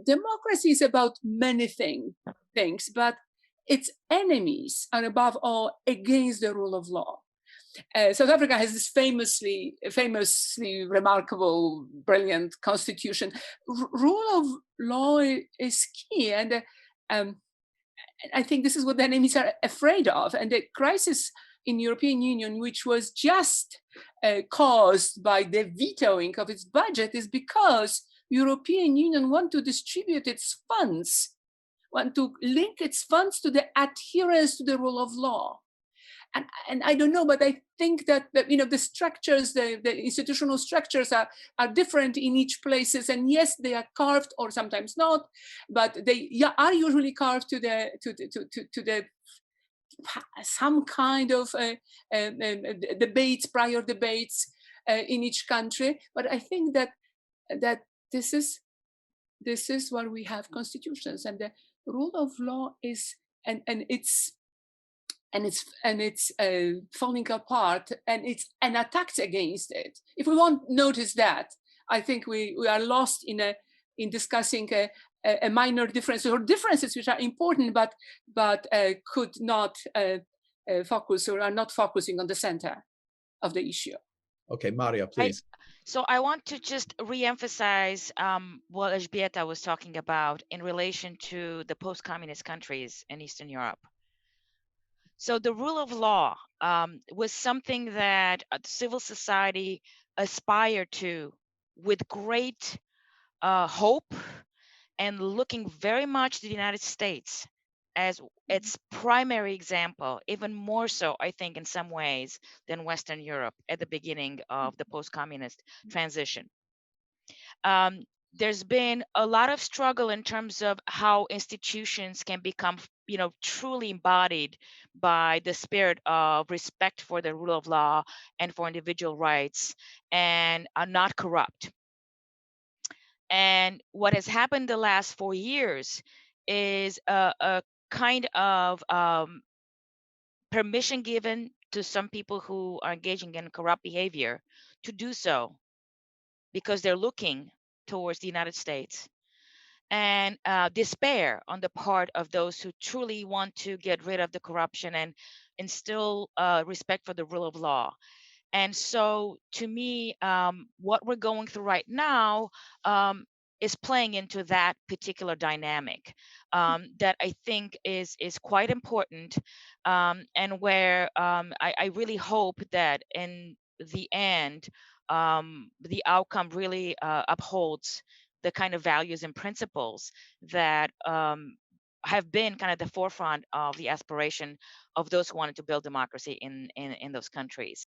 democracy is about many things, but its enemies are above all against the rule of law. South Africa has this famously remarkable, brilliant constitution. Rule of law is key, and I think this is what the enemies are afraid of. And the crisis in European Union, which was just caused by the vetoing of its budget, is because European Union want to distribute its funds, want to link its funds to the adherence to the rule of law. And I don't know, but I think that the structures, the institutional structures are different in each places, and yes, they are carved or sometimes not, but they are usually carved to the some kind of debates, prior debates in each country. But I think that this is where we have constitutions, and the rule of law is and it's falling apart, and it's an attack against it. If we won't notice that, I think we are lost in discussing a minor difference or differences which are important, but could not focus or are not focusing on the center of the issue. Okay, Maria, please. So I want to just re-emphasize what Elzbieta was talking about in relation to the post-communist countries in Eastern Europe. So the rule of law was something that civil society aspired to with great hope, and looking very much to the United States as its primary example, even more so, I think, in some ways than Western Europe at the beginning of the post-communist transition. There's been a lot of struggle in terms of how institutions can become, truly embodied by the spirit of respect for the rule of law and for individual rights, and are not corrupt. And what has happened the last 4 years is a kind of permission given to some people who are engaging in corrupt behavior to do so because they're looking towards the United States, and despair on the part of those who truly want to get rid of the corruption and instill respect for the rule of law. And so to me, what we're going through right now is playing into that particular dynamic that I think is quite important, and where I really hope that in the end, the outcome really upholds the kind of values and principles that have been kind of the forefront of the aspiration of those who wanted to build democracy in those countries.